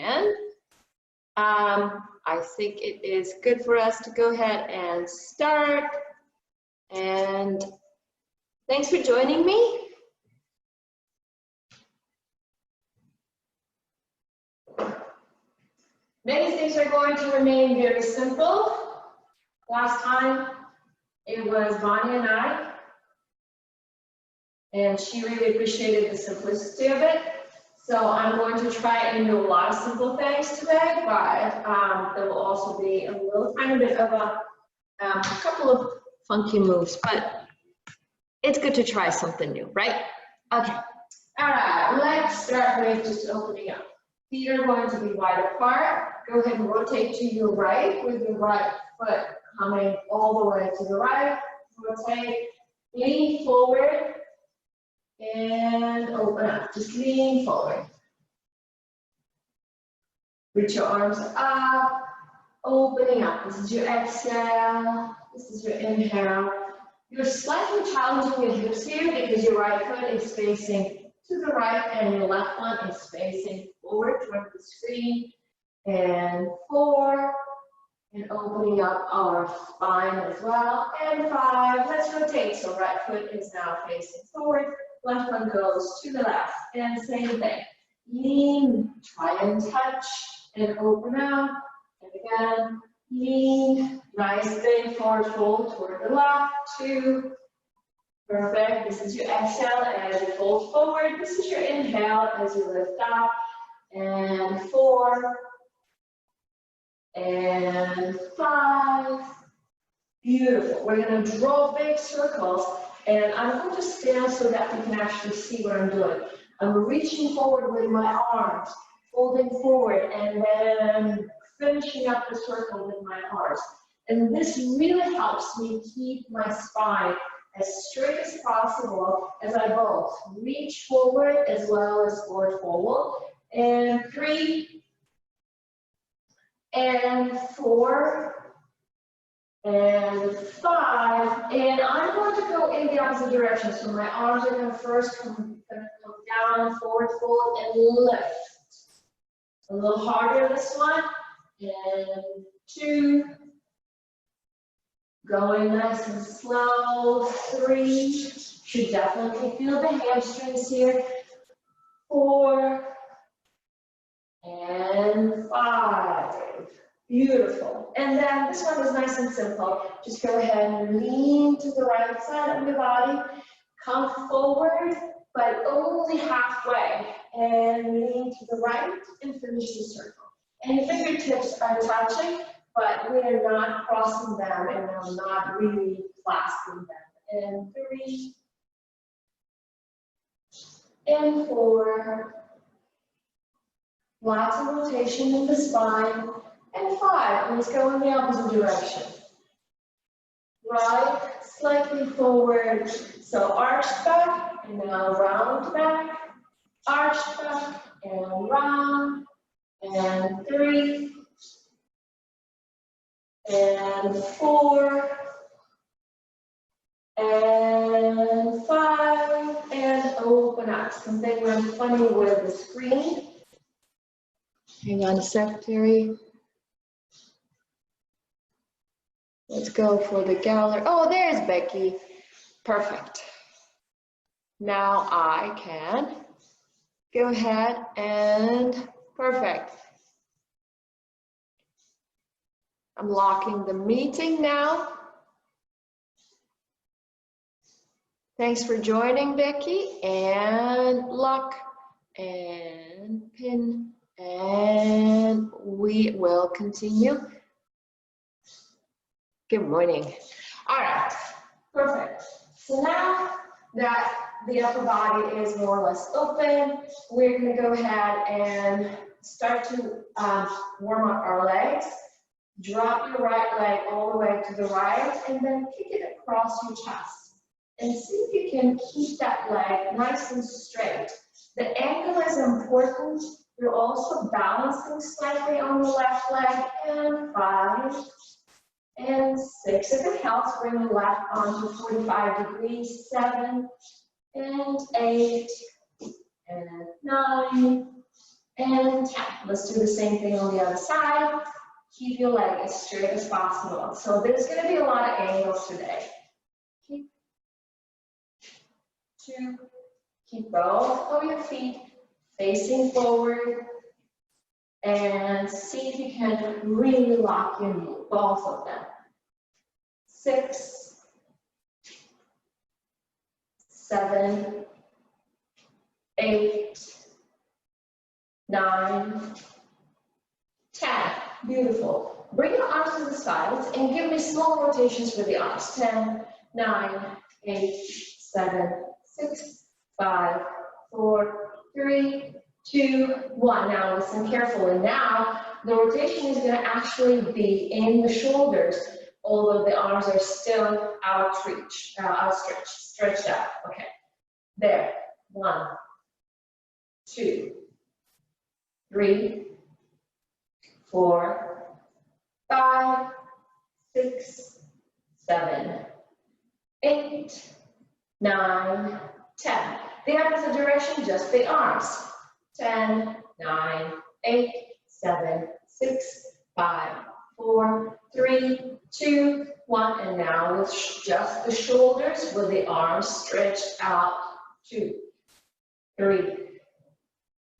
can. I think it is good for us to go ahead and start. And thanks for joining me. Many things are going to remain very simple. Last time it was Bonnie and I, and she really appreciated the simplicity of it. So I'm going to try and do a lot of simple things today, but there will also be a little tiny bit of a couple of funky moves, but it's good to try something new, right? Okay, all right, let's start with just opening up. Feet are going to be wide apart. Go ahead and rotate to your right with your right foot coming all the way to the right. Rotate, lean forward, and open up. Just lean forward. Reach your arms up, opening up. This is your exhale. This is your inhale. You're slightly challenging your hips here because your right foot is facing to the right and your left one is facing forward toward the screen. And 4, and opening up our spine as well. And 5, let's rotate. So right foot is now facing forward, left one goes to the left. And same thing. Lean, try and touch, and open up. And again, lean, nice big forward fold toward the left. 2, perfect. This is your exhale as you fold forward. This is your inhale as you lift up. And 4, and 5. Beautiful. We're going to draw big circles, and I'm going to stand so that you can actually see what I'm doing. I'm reaching forward with my arms, folding forward, and then finishing up the circle with my arms. And this really helps me keep my spine as straight as possible as I both reach forward as well as forward fold. And 3, and 4, and 5, and I'm going to go in the opposite direction. So my arms are going to first come down, forward fold, and lift. A little harder this one. And 2, going nice and slow. 3, should definitely feel the hamstrings here. 4, and 5. Beautiful. And then this one is nice and simple. Just go ahead and lean to the right side of your body. Come forward, but only halfway. And lean to the right and finish the circle. And your fingertips are touching, but we are not crossing them and I'm not really clasping them. And 3, and 4. Lots of rotation in the spine. And 5, let's go in the opposite direction. Right, slightly forward. So arch back, and now round back. Arch back, and round. And 3, and 4, and 5, and open up. Something went funny with the screen. Hang on a sec, Terry. Let's go for the gallery. Oh, there's Becky. Perfect. Now I can go ahead and perfect. I'm locking the meeting now. Thanks for joining, Becky. And lock and pin. And we will continue. Good morning. All right, perfect. So now that the upper body is more or less open, we're going to go ahead and start to warm up our legs. Drop your right leg all the way to the right and then kick it across your chest. And see if you can keep that leg nice and straight. The angle is important. You're also balancing slightly on the left leg. And 5, and 6. If it helps, bring the left arm to 45 degrees. 7, and 8, and 9, and 10. Let's do the same thing on the other side. Keep your leg as straight as possible. So there's going to be a lot of angles today. Keep 2. Keep both of your feet facing forward. And see if you can really lock your knee, both of them. 6, 7, 8, 9, 10. Beautiful. Bring your arms to the sides and give me small rotations with the arms. 10, 9, 8, 7, 6, 5, 4, 3, 2, 1. Now listen carefully. Now the rotation is going to actually be in the shoulders, although the arms are still outstretched. Stretched out. Okay. There. 1, 2, 3, 4, 5, 6, 7, 8, 9, 10. The opposite direction, just the arms. 10, 9, 8, 7, 6, 5, 4, 3, 2, 1. And now with just the shoulders with the arms stretched out. 2, 3,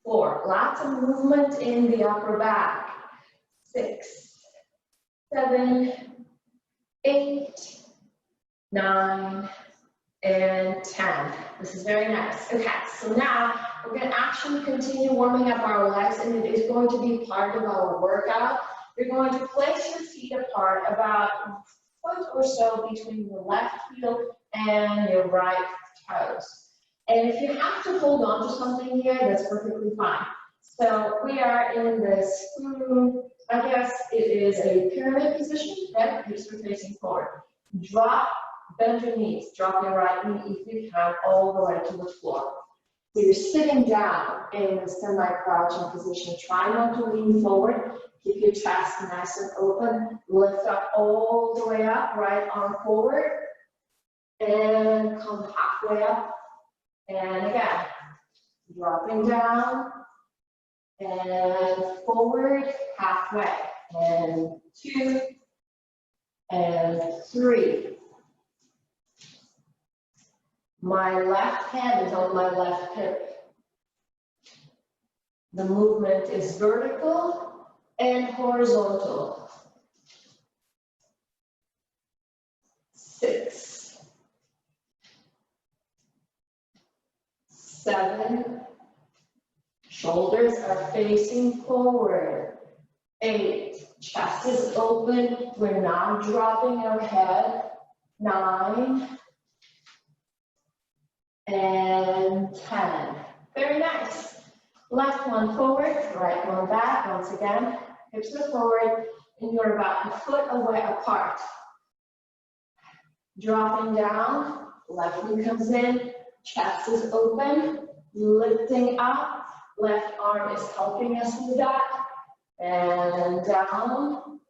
4. Lots of movement in the upper back. 6, 7, 8, 9, and 10. This is very nice. Okay, so now we're going to actually continue warming up our legs, and it is going to be part of our workout. You're going to place your feet apart about a foot or so between your left heel and your right toes. And if you have to hold on to something here, that's perfectly fine. So we are in this, I guess it is a pyramid position, right? Hips are facing forward. Drop, bend your knees, drop your right knee if you can all the way to the floor. So you're sitting down in a semi-crouching position. Try not to lean forward. Keep your chest nice and open. Lift up all the way up, right arm forward. And come halfway up. And again, dropping down. And forward, halfway. And 2. And 3. My left hand is on my left hip. The movement is vertical and horizontal. 6, 7, shoulders are facing forward. 8, chest is open, we're not dropping our head. 9, and 10. Very nice. Left one forward, right one back. Once again, hips are forward, and you're about a foot away apart. Dropping down, left knee comes in, chest is open, lifting up, left arm is helping us with that, and down,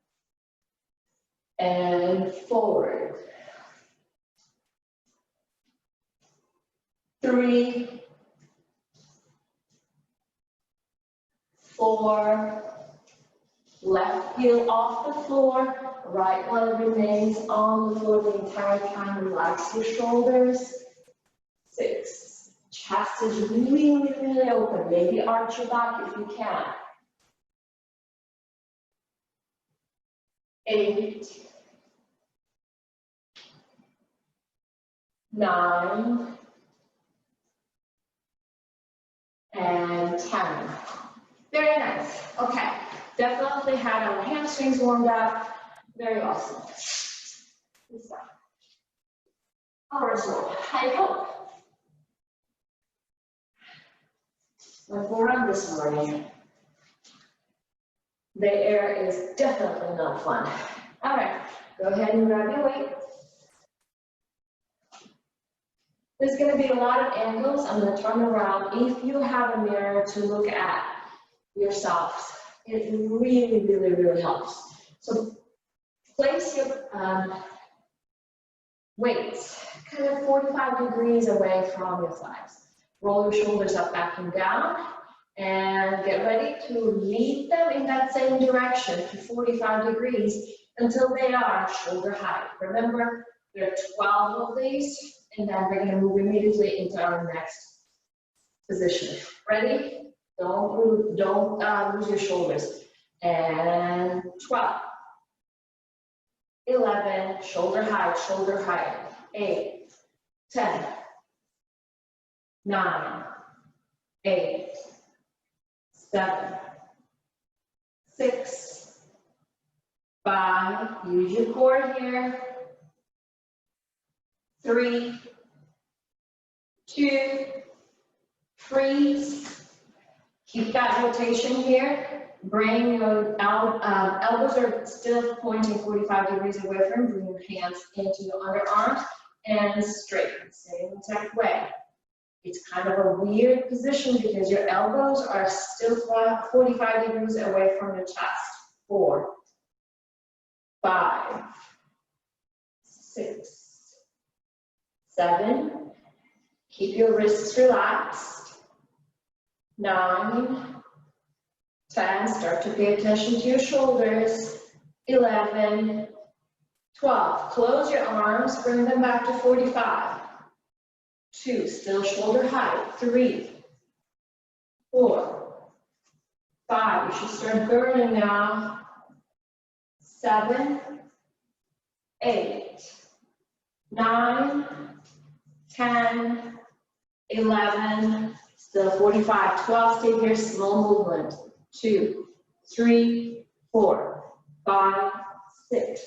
and forward. 3, 4, left heel off the floor, right one remains on the floor the entire time. Relax your shoulders. 6, chest is really, really open. Maybe arch your back if you can. 8, 9, and 10. Very nice. Okay, definitely had our hamstrings warmed up. Very awesome. Good stuff. Horizontal. I hope. Let's go run this morning. The air is definitely not fun. All right, go ahead and grab your weight. There's going to be a lot of angles. I'm going to turn around. If you have a mirror to look at yourself, it really, really, really helps. So place your weights kind of 45 degrees away from your thighs. Roll your shoulders up, back, and down. And get ready to lead them in that same direction to 45 degrees until they are shoulder height. Remember, there are 12 of these, and then we're going to move immediately into our next position. Ready? Don't lose your shoulders. And 12, 11, shoulder height, 8, 10, 9, 8, 7, 6, 5, use your core here, 3, 2, freeze, keep that rotation here, bring your elbows are still pointing 45 degrees away from, bring your hands into your underarms and straighten, same exact way. It's kind of a weird position because your elbows are still 45 degrees away from your chest. 4, 5, 6, 7. Keep your wrists relaxed. 9, 10. Start to pay attention to your shoulders. 11, 12. Close your arms. Bring them back to 45. 2, still shoulder height, 3, 4, 5, you should start burning now, 7, 8, 9, 10, 11, still 45, 12, stay here, small movement, 2, 3, 4, 5, 6,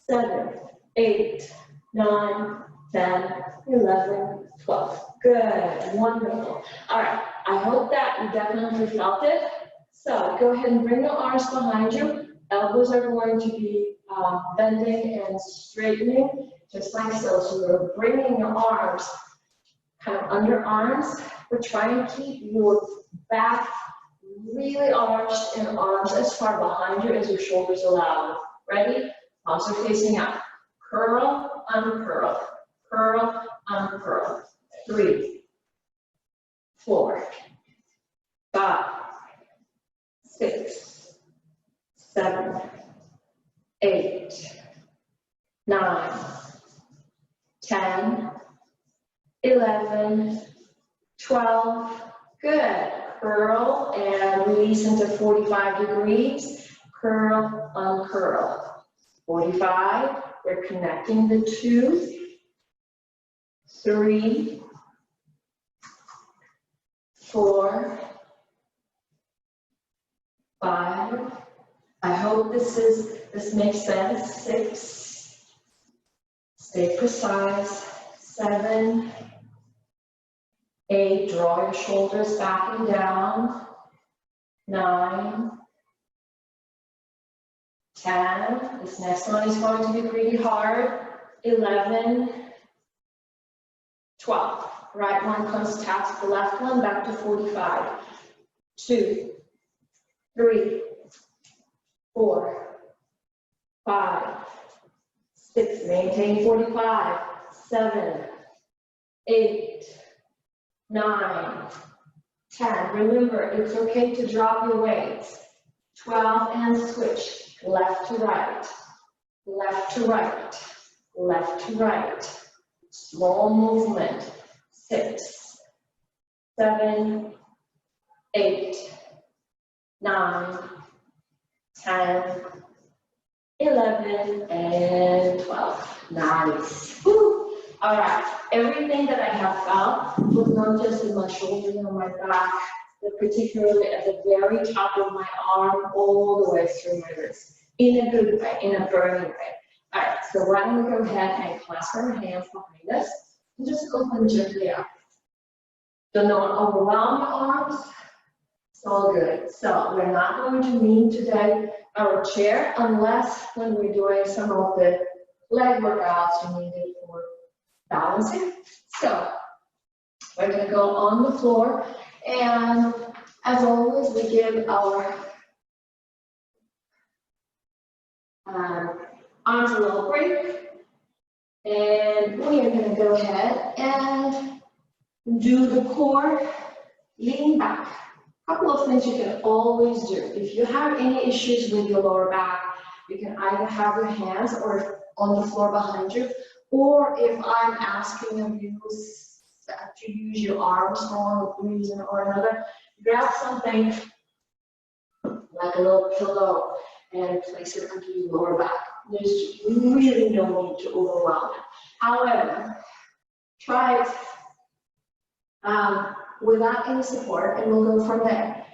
7, 8, 9, 10, 11, 12. Good, wonderful. All right, I hope that you definitely felt it. So go ahead and bring the arms behind you. Elbows are going to be bending and straightening, just like so. So you're bringing your arms kind of under arms. We're trying to keep your back really arched and arms as far behind you as your shoulders allow. Ready? Palms are facing up. Curl, uncurl. Curl, uncurl. 3, 4, 5, 6, 7, 8, 9, 10, 11, 12. Good. Curl and release into 45 degrees. Curl, uncurl. 45. We're connecting the 2. 3, 4, 5. I hope this makes sense. 6. Stay precise. 7, 8. Draw your shoulders back and down. 9, 10. This next one is going to be pretty hard. 11, 12. Right one comes taps the left one back to 45. 2, 3, 4, 5, 6. Maintain 45. 7, 8, 9, 10. Remember, it's okay to drop your weights. 12 and switch. Left to right. Left to right. Left to right. Small movement. 6, 7, 8, 9, 10, 11, and 12. Nice. Woo. All right. Everything that I have felt was not just in my shoulders or my back, but particularly at the very top of my arm, all the way through my wrist, in a good way, in a burning way. All right. So why don't we go ahead and clasp our hands behind us and just open gently up. Don't overwhelm your arms. It's all good. So we're not going to lean today our chair unless when we're doing some of the leg workouts you need it for balancing. So we're going to go on the floor, and as always we give our arms a little break, and we are going to go ahead and do the core lean back. Couple of things you can always do. If you have any issues with your lower back, you can either have your hands or on the floor behind you, or if I'm asking of you to use your arms for one reason or another, grab something like a little pillow and place it under your lower back. There's really no need to overwhelm it. However, try it without any support, and we'll go from there.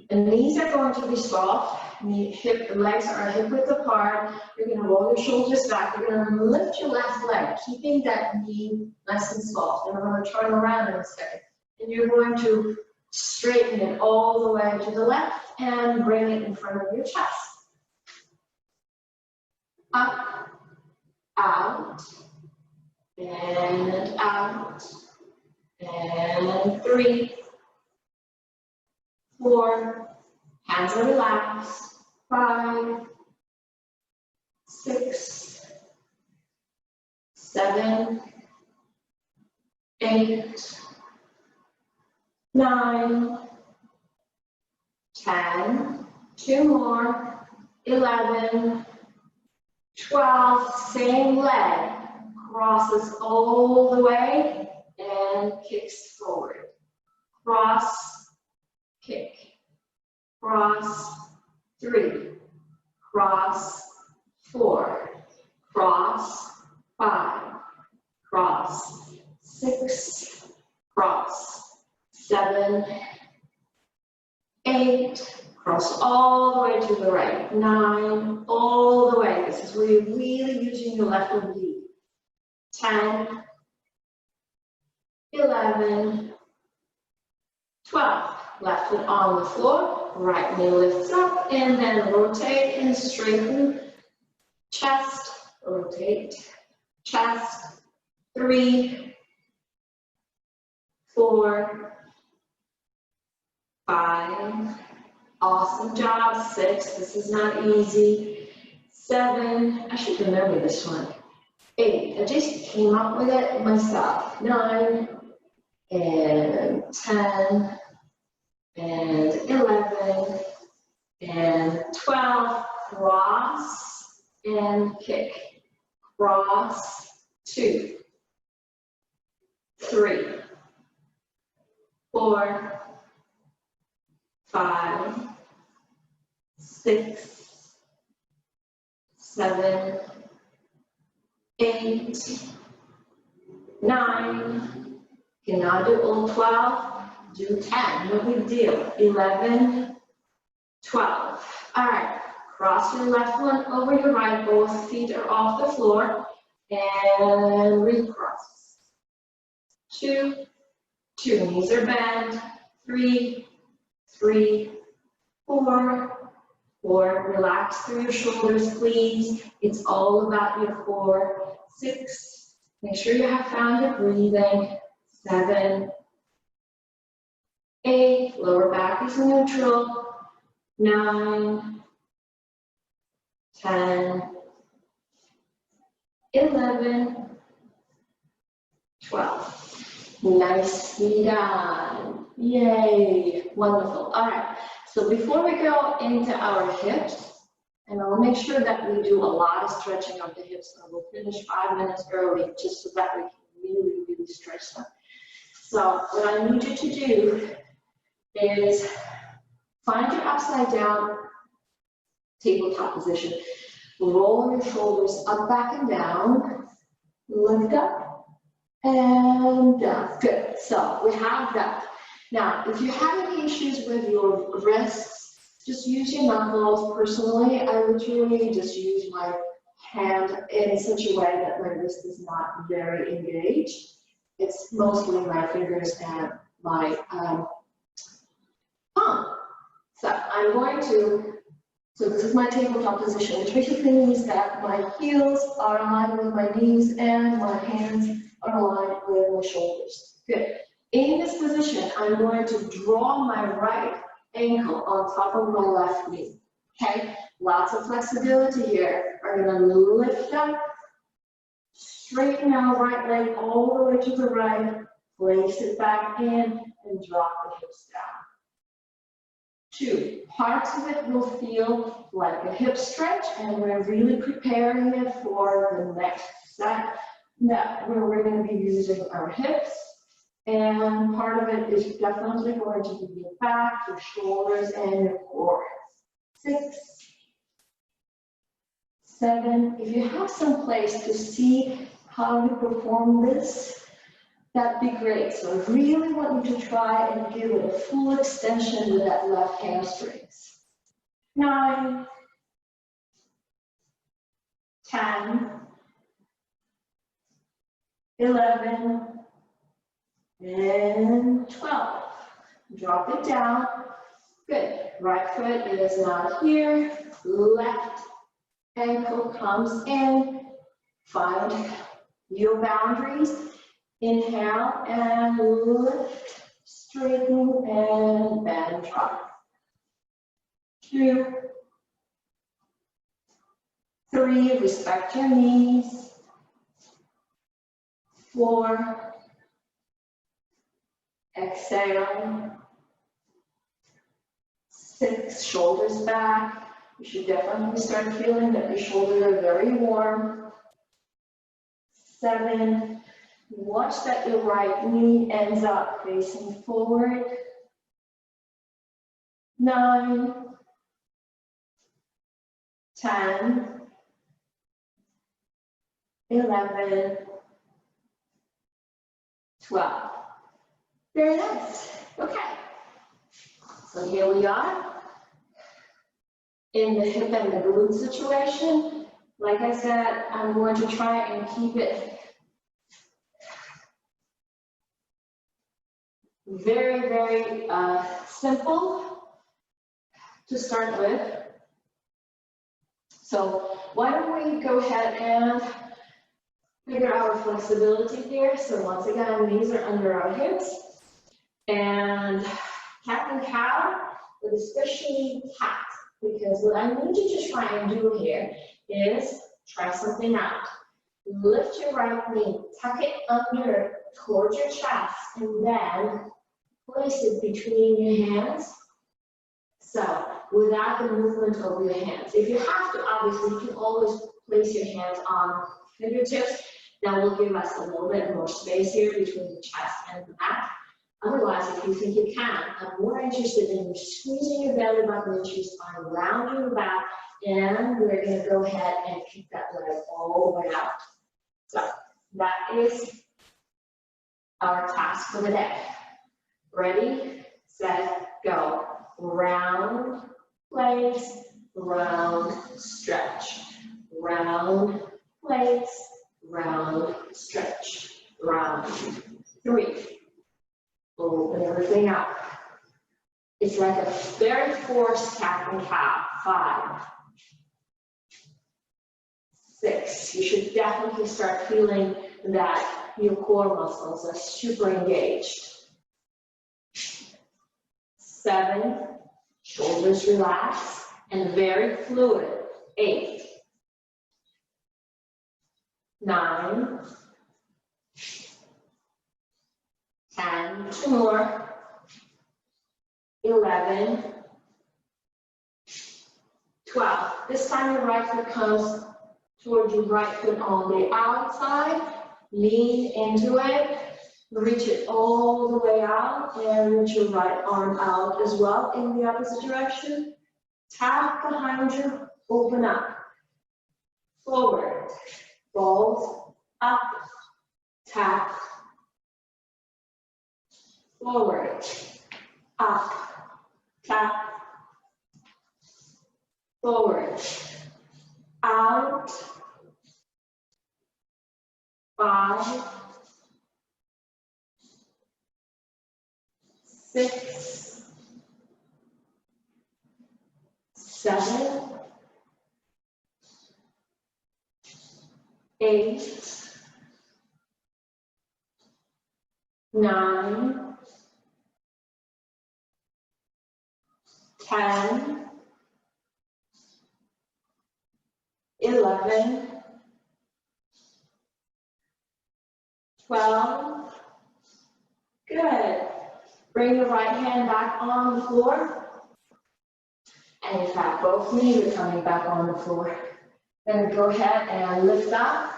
The knees are going to be soft. Legs are hip width apart. You're going to roll your shoulders back. You're going to lift your left leg, keeping that knee nice and soft. And I'm going to turn around in a second. And you're going to straighten it all the way to the left and bring it in front of your chest. Up, out, and out, and 3, 4, hands are relaxed, 5, 6, 7, 8, 9, 10, 2 more, 11, 12, same leg, crosses all the way and kicks forward. Cross, kick, cross, 3, cross, 4, cross, 5, cross, 6, cross, 7, 8, cross all the way to the right, 9, all the way. This is where you're really using your left oblique. 10, 11, 12. Left foot on the floor, right knee lifts up, and then rotate and straighten. Chest, rotate, chest. 3, 4, 5. Awesome job. 6, this is not easy. 7, I should remember this one. 8, I just came up with it myself. 9, and 10, and 11, and 12, cross, and kick. Cross, 2, 3, 4, 5, 6, 7, 8, 9, cannot do all 12, do 10, no big deal, 11, 12. All right, cross your left one over your right, both feet are off the floor, and recross. 2, 2, knees are bent, 3, 3, 4, 4, relax through your shoulders, please. It's all about your core. 6, make sure you have found your breathing. 7, 8, lower back is neutral. 9, 10, 11, 12. Nicely done. Yay, wonderful. All right, so before we go into our hips, and I'll make sure that we do a lot of stretching of the hips, and we'll finish 5 minutes early just so that we can really, really stretch them. So what I need you to do is find your upside down tabletop position. Roll your shoulders up, back, and down. Lift up and down. Good. So we have that. Now, if you have any issues with your wrists, just use your knuckles. Personally, I literally just use my hand in such a way that my wrist is not very engaged. It's mostly my fingers and my palm. So I'm going to, so this is my tabletop position, which basically means that my heels are aligned with my knees and my hands are aligned with my shoulders. Good. In this position, I'm going to draw my right ankle on top of my left knee. Okay? Lots of flexibility here. I'm going to lift up, straighten our right leg all the way to the right, place it back in, and drop the hips down. 2. Parts of it will feel like a hip stretch, and we're really preparing it for the next set where we're going to be using our hips. And part of it is definitely going to be your back, your shoulders, and your core. 6, 7. If you have some place to see how you perform this, that'd be great. So I really want you to try and give it a full extension with that left hamstrings. 9, 10, 11, and 12. Drop it down. Good. Right foot is now here. Left ankle comes in. Find your boundaries. Inhale and lift, straighten and bend, drop. 2, 3, respect your knees. 4, exhale. 6, shoulders back. You should definitely start feeling that your shoulders are very warm. 7, watch that your right knee ends up facing forward. 9, 10, 11, 12. Very nice. Okay. So here we are in the hip and the glute situation. Like I said, I'm going to try and keep it very, very simple to start with. So why don't we go ahead and figure out our flexibility here. So once again, knees are under our hips. And cat and cow, but especially cat, because what I need you to try and do here is try something out. Lift your right knee, tuck it under towards your chest, and then place it between your hands. So without the movement of your hands. If you have to, obviously, you can always place your hands on fingertips. That will give us a little bit more space here between the chest and the back. Otherwise, if you think you can, I'm more interested in you squeezing your belly button and your spine around your back, and we're going to go ahead and kick that leg all the way out. So that is our task for the day. Ready, set, go. Round, place, round, stretch. Round, place, round, stretch. Round. 3. Open everything up. It's like a very forced cat and cow. 5, 6. You should definitely start feeling that your core muscles are super engaged. 7, shoulders relax and very fluid. 8, 9, 10, 2 more, 11, 12. This time your right foot comes towards your right foot on the outside. Lean into it. Reach it all the way out and reach your right arm out as well in the opposite direction. Tap behind you, open up. Forward, balls up, tap. Forward, up, tap. Forward, out. 5, 6, 7, 8, 9, 10, 11, 12. Good. Bring the right hand back on the floor. And in fact, both knees are coming back on the floor. Then go ahead and lift up.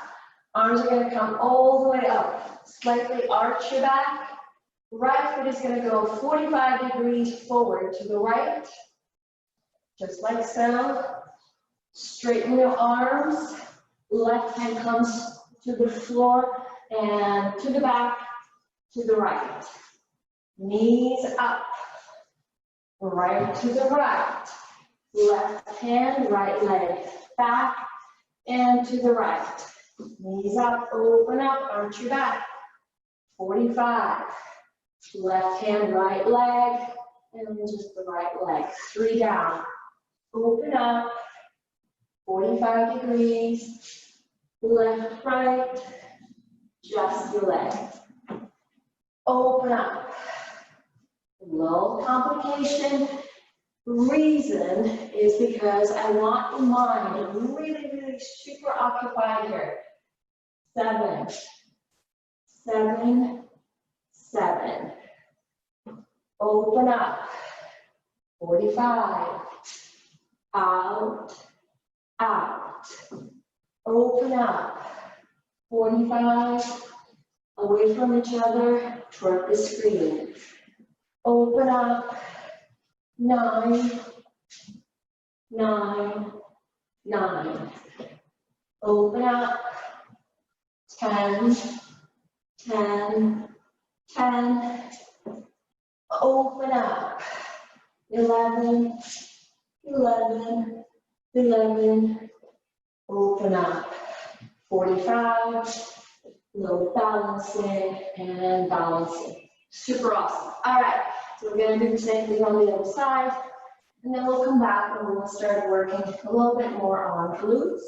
Arms are going to come all the way up. Slightly arch your back. Right foot is going to go 45 degrees forward to the right. Just like so. Straighten your arms. Left hand comes to the floor and to the back, to the right. Knees up. Right to the right. Left hand, right leg back and to the right. Knees up, open up, arch your back. 45. Left hand, right leg, and just the right leg. 3 down. Open up. 45 degrees. Left, right. Just your leg. Open up. No complication. Reason is because I want your mind really super occupied here. 7, 7, 7. Open up. 45. Out, out. Open up. 45. Away from each other toward the screen. Open up. 9, 9, 9. Open up. 10, 10, 10. Open up. 11, 11, 11. Open up. 45. Little balancing and balancing. Super awesome. All right. So we're going to do the same thing on the other side, and then we'll come back and we'll start working a little bit more on glutes.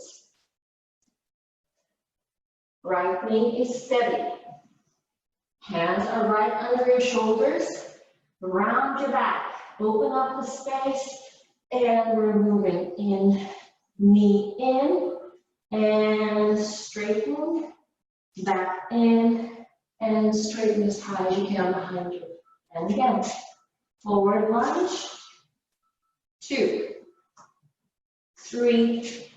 Right knee is steady. Hands are right under your shoulders. Round your back. Open up the space, and we're moving in. Knee in, and straighten. Back in, and straighten as high as you can behind you. And again, forward lunge, 2, 3.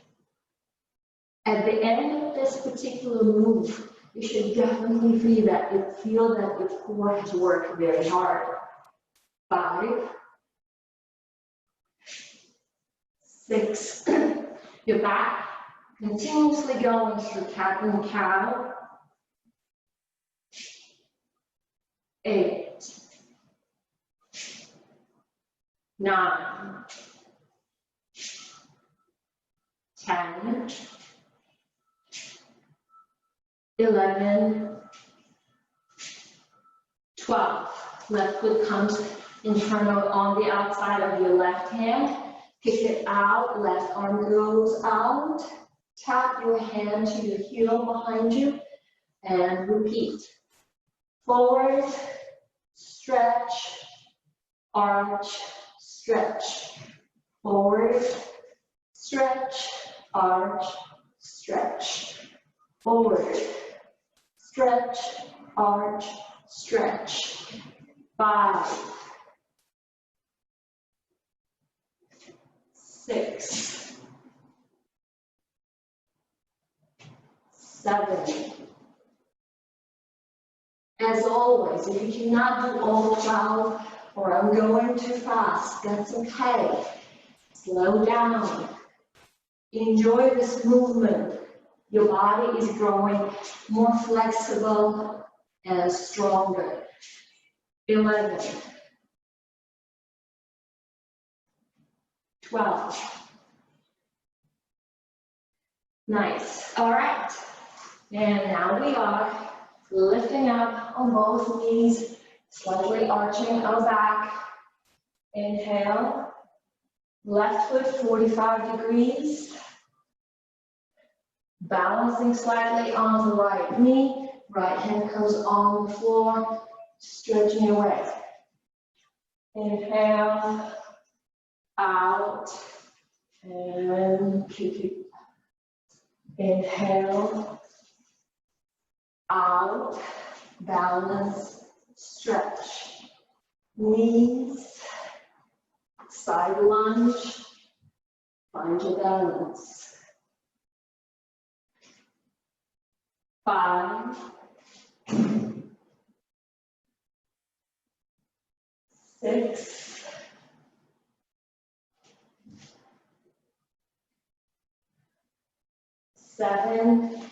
At the end of this particular move, you should definitely feel that your core has worked very hard. 5, 6. Your back continuously going through cat and cow. 8, 9, 10, 11, 12. Left foot comes internal on the outside of your left hand. Kick it out, left arm goes out. Tap your hand to your heel behind you and repeat. Forward, stretch, arch, stretch. Forward, stretch, arch, stretch. Forward, stretch, arch, stretch. 5, 6, 7. As always, if you cannot do all 12 or I'm going too fast, that's okay. Slow down. Enjoy this movement. Your body is growing more flexible and stronger. 11, 12. Nice. All right. And now we are lifting up on both knees, slightly arching our back. Inhale. Left foot 45 degrees. Balancing slightly on the right knee. Right hand comes on the floor. Stretching away. Inhale. Out. And keep it. Inhale. Out. Balance. Stretch. Knees. Side lunge. Find your balance. 5, 6, 7,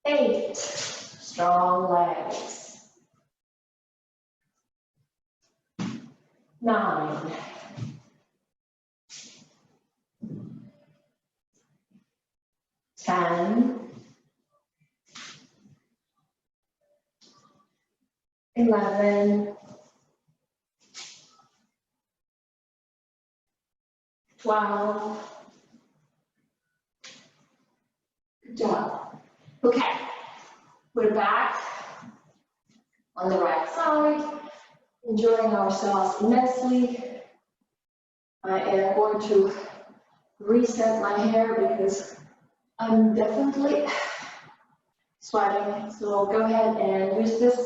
8. Strong legs. 9. 10. 11. 12. Good job. Okay, put it back on the right side. Enjoying ourselves immensely. I am going to reset my hair because I'm definitely sweating. So go ahead and use this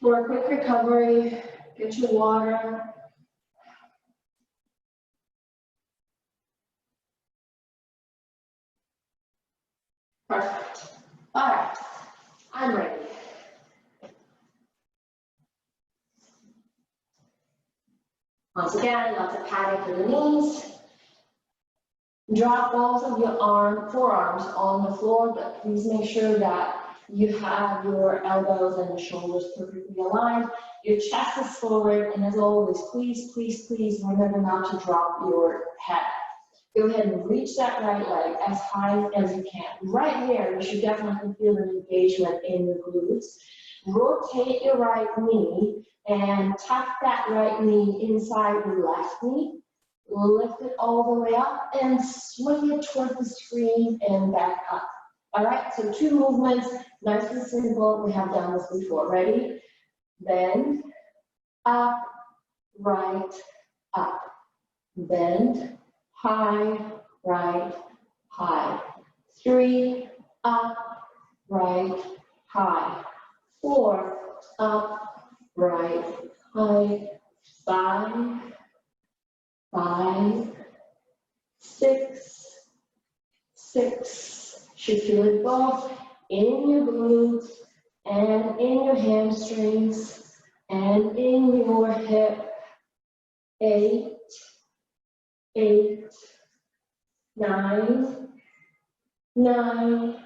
for a quick recovery. Get your water. Perfect. All right, I'm ready. Once again, lots of padding for the knees. Drop both of your forearms on the floor, but please make sure that you have your elbows and your shoulders perfectly aligned. Your chest is forward, and as always, please, please, please remember not to drop your head. Go ahead and reach that right leg as high as you can. Right here, you should definitely feel an engagement in your glutes. Rotate your right knee and tuck that right knee inside your left knee. Lift it all the way up and swing it toward the screen and back up. All right, so 2 movements, nice and simple. We have done this before. Ready? Bend, up, right, up. Bend, high, right, high. 3, up, right, high. 4, up, right, high. 5, 5, 6, 6. Should feel it both in your glutes and in your hamstrings and in your hip. 8, 8, 9, 9.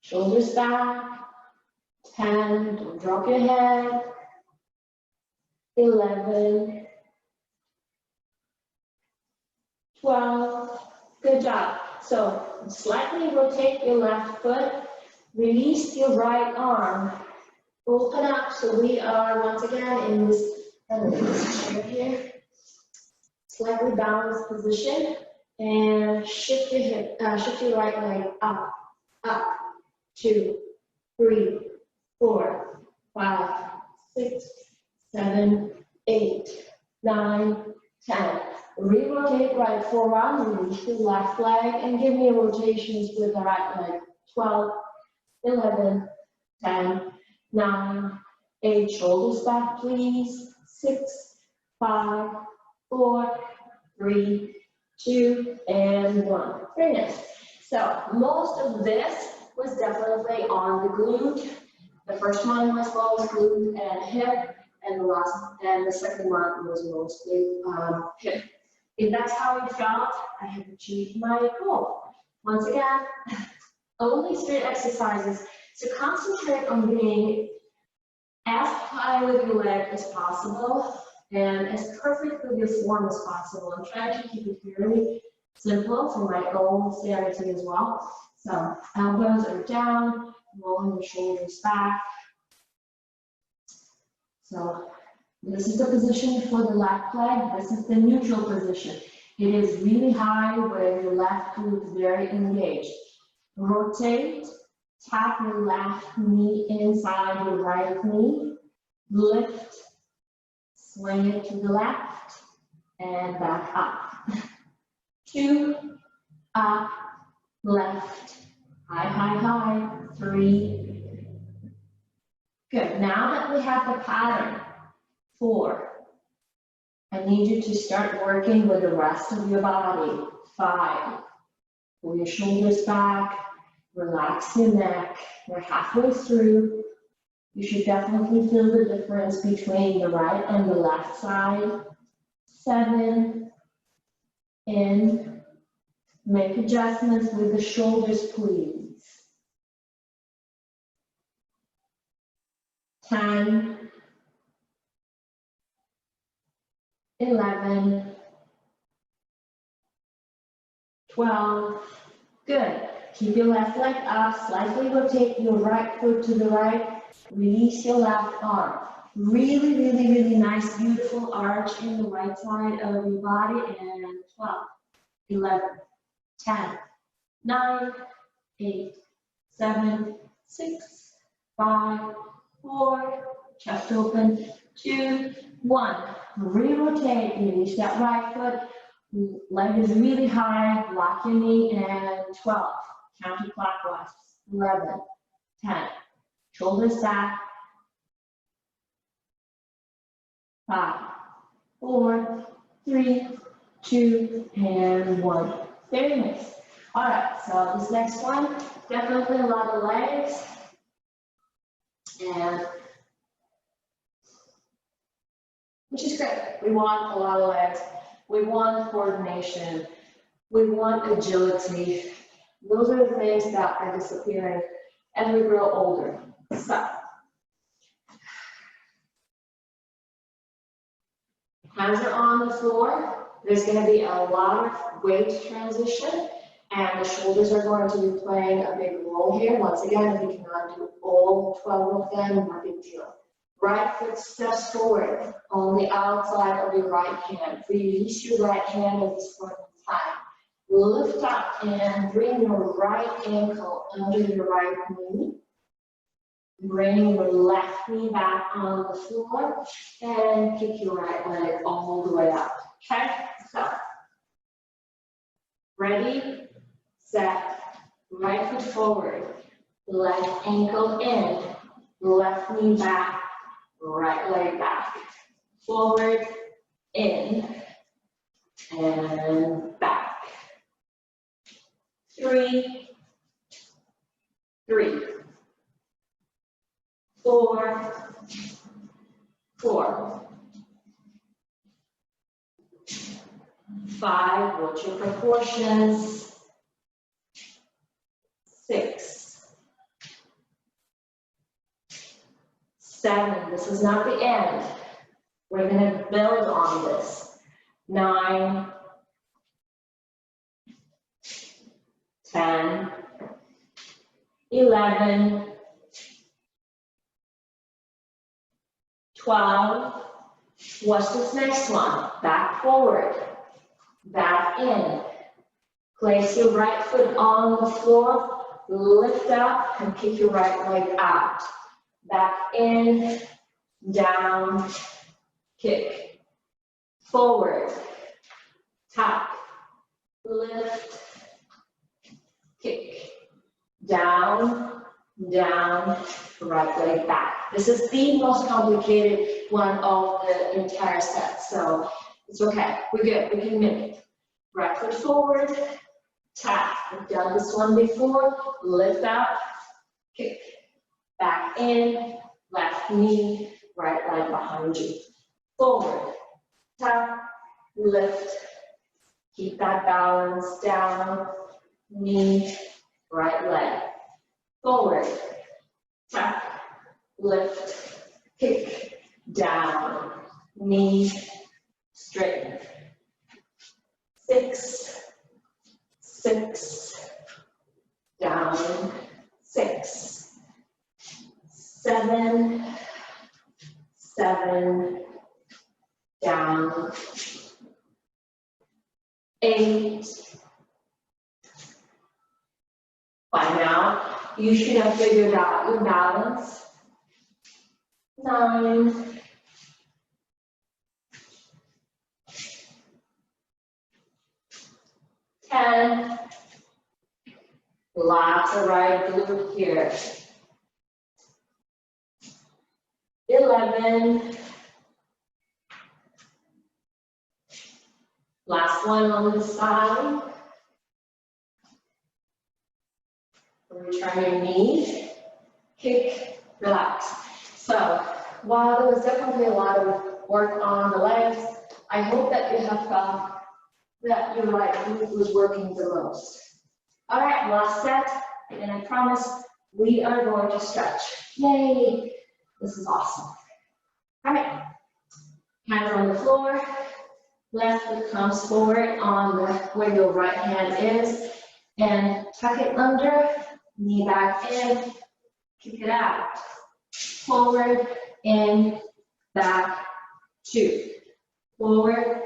Shoulders back. 10. Don't drop your head. 11. 12, good job. So slightly rotate your left foot, release your right arm, open up. So we are once again in this chair here, slightly balanced position, and shift your hip, shift your right leg up, up, 2, 3, 4, 5, 6, 7, 8, 9, 10. Re-rotate right forearm, release the left leg, and give me rotations with the right leg. 12, 11, 10, 9, 8. Shoulders back, please. 6, 5, 4, 3, 2, and 1. Very nice. So most of this was definitely on the glute. The first one was both glute and hip, and the second one was mostly hip. If that's how you felt, I have achieved my goal. Once again, only straight exercises. So concentrate on being as high with your leg as possible and as perfect with your form as possible. I'm trying to keep it fairly simple for my own sanity as well. So elbows are down, rolling the shoulders back. So this is the position for the left leg. This is the neutral position. It is really high where your left glute is very engaged. Rotate, tap your left knee inside your right knee. Lift, swing it to the left, and back up. 2, up, left, high, high, high. 3. Good. Now that we have the pattern, 4. I need you to start working with the rest of your body. 5. Pull your shoulders back, relax your neck. We're halfway through. You should definitely feel the difference between the right and the left side. 7. In. Make adjustments with the shoulders, please. 10. 11. 12. Good. Keep your left leg up. Slightly rotate your right foot to the right. Release your left arm. Really, really, really nice, beautiful arch in the right side of your body. And 12, 11, 10, 9, 8, 7, 6, 5, 4, chest open, 2, 1. Re-rotate, release that right foot. Leg is really high, lock your knee, and 12. Counterclockwise, 11, 10. Shoulders back. 5, 4, 3, 2, and 1. Very nice. All right, so this next one, definitely a lot of legs. And which is great. We want a lot of legs. We want coordination. We want agility. Those are the things that are disappearing as we grow older. So, hands are on the floor. There's going to be a lot of weight transition, and the shoulders are going to be playing a big role here. Once again, if you cannot do all 12 of them, no big deal. Right foot steps forward on the outside of your right hand. Release your right hand at this point in time. Lift up and bring your right ankle under your right knee. Bring your left knee back on the floor and kick your right leg all the way up. Okay, so ready, set, right foot forward, left ankle in, left knee back, right leg back, forward, in, and back. 3, 3, 4, 4, 5, watch your proportions, 6, 7, this is not the end. We're going to build on this. 9, 10, 11, 12. Watch this next one. Back forward, back in. Place your right foot on the floor, lift up and kick your right leg out. Back in, down, kick. Forward, tap, lift, kick. Down, down, right leg back. This is the most complicated one of the entire set, so it's okay. We're good. We can mimic. Right foot forward, tap. We've done this one before. Lift up, kick. Back in, left knee, right leg behind you. Forward, tap, lift. Keep that balance down. Knee, right leg. Forward, tap, lift, kick, down, knee, straighten. 6, 6, down, 6, 7, 7, down, 8. By now, you should have figured out your balance. 9, 10, lots of right glute here. 11, Last one on the side. Return your knees, kick, relax. So while there was definitely a lot of work on the legs, I hope that you have felt that your right glute was working the most. All right, last set, and I promise we are going to stretch. Yay, this is awesome. All right, hands on the floor, left foot comes forward on where your right hand is, and tuck it under, knee back in, kick it out. Forward, in, back, two. Forward,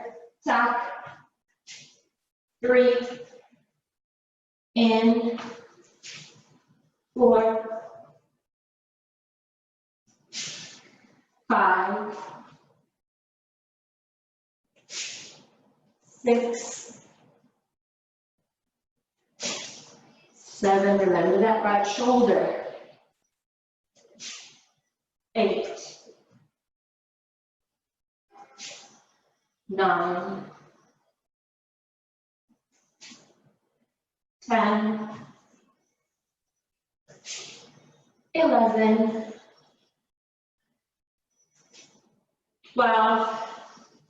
tuck, three, in, four, five, six, seven, remember that right shoulder, 8, 9, 10, 11, 12,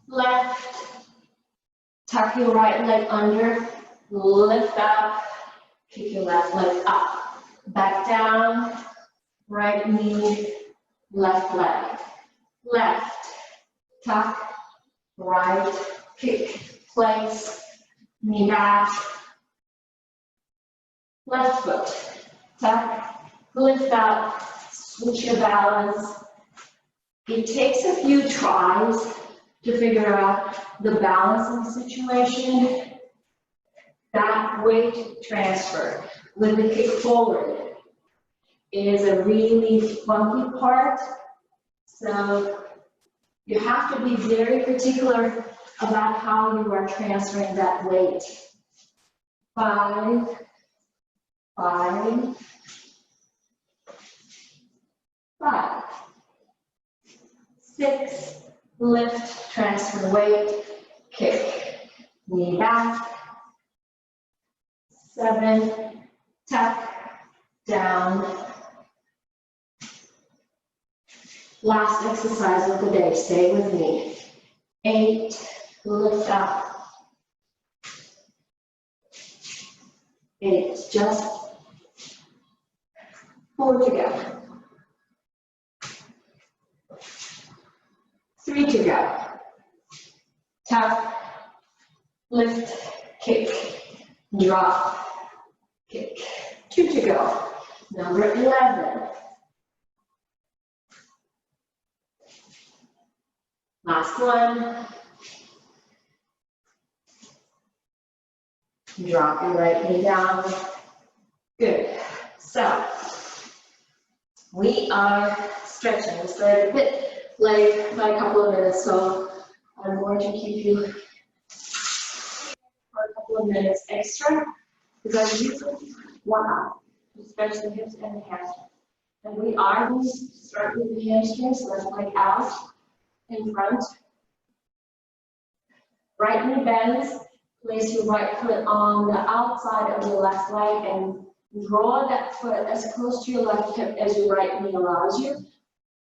left, tuck your right leg under, lift up, kick your left leg up, back down, right knee, left leg, left, tuck, right, kick, place, knee back, left foot, tuck, lift up, switch your balance. It takes a few tries to figure out the balancing situation. That weight transfer with the kick forward is a really funky part. So you have to be very particular about how you are transferring that weight. 5, 5, 5, 6, lift, transfer weight, kick, knee back, 7, tuck, down. Last exercise of the day, stay with me. 8, lift up. 8, just 4 to go. 3 to go. Tuck, lift, kick, drop, kick. 2 to go. Number 11. Last one. Drop your right knee down. Good. So we are stretching. We started a bit late by a couple of minutes, so I'm going to keep you for a couple of minutes extra because I'm using 1 hour to stretch the hips and the hamstrings. And we are going to start with the hamstrings, so let's leg out in front. Right knee bends. Place your right foot on the outside of your left leg and draw that foot as close to your left hip as your right knee allows you.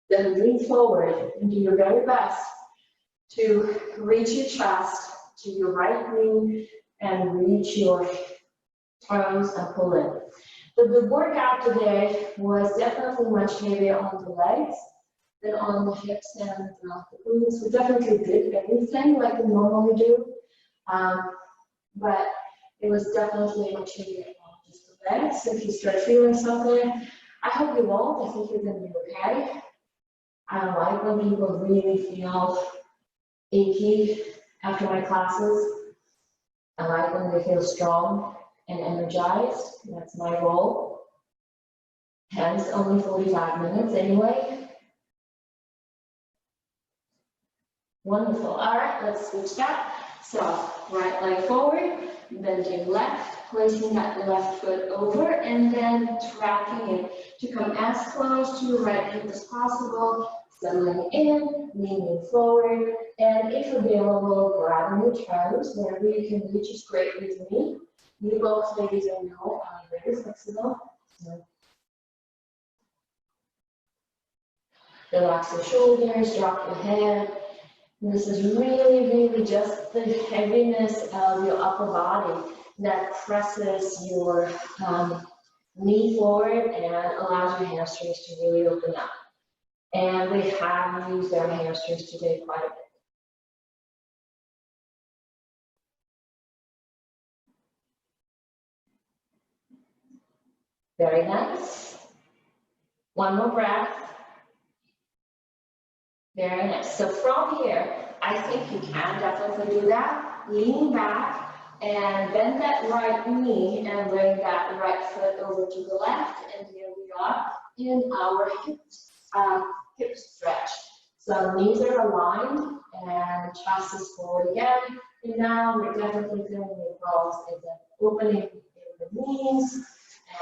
Then lean forward and do your very best to reach your chest to your right knee and reach your toes and pull in. The workout today was definitely much heavier on the legs than on the hips and the glutes. We definitely did everything like we normally do. But it was definitely much heavier on just the legs. So if you start feeling something, I hope you won't. I think you're going to be okay. I like when people really feel achy after my classes. I like when they feel strong and energized. That's my goal. Hence, only 45 minutes anyway. Wonderful. All right, let's switch that. So, right leg forward, bending left, placing that left foot over, and then tracking it to come as close to your right hip as possible. Settling in, leaning forward, and if available, grabbing your toes, wherever you can reach is great with me. You both, ladies, I know, are very flexible. So relax your shoulders, drop your head. This is really, really just the heaviness of your upper body that presses your knee forward and allows your hamstrings to really open up. And we have used our hamstrings today quite a bit. Very nice. One more breath. Very nice. So from here, I think you can definitely do that. Lean back and bend that right knee and bring that right foot over to the left. And here we are in our hip stretch. So knees are aligned and chest is forward again. And now we're definitely feeling involved in the opening in the knees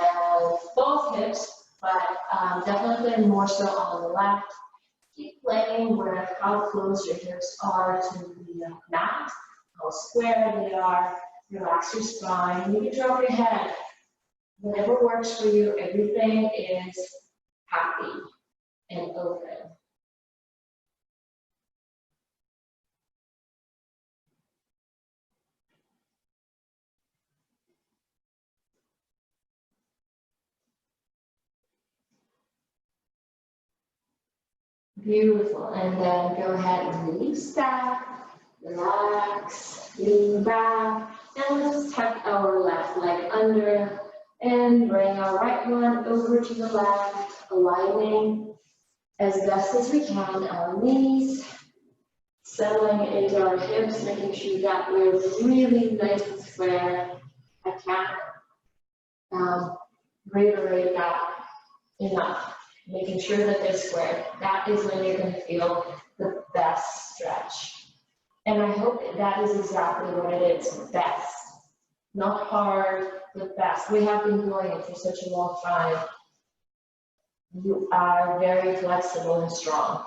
and both hips, but definitely more so on the left. Keep playing with how close your hips are to the mat, how square they are. Relax your spine. You can drop your head. Whatever works for you, everything is happy and open. Beautiful. And then go ahead and release that. Relax, lean back, and let's tuck our left leg under and bring our right one over to the left, aligning as best as we can our knees, settling into our hips, making sure that we're really nice and square. I can't reiterate that enough. Making sure that they're square. That is when you're going to feel the best stretch. And I hope that is exactly what it is, best. Not hard, but best. We have been doing it for such a long time. You are very flexible and strong.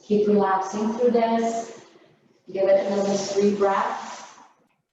Keep relaxing through this. Give it another 3 breaths.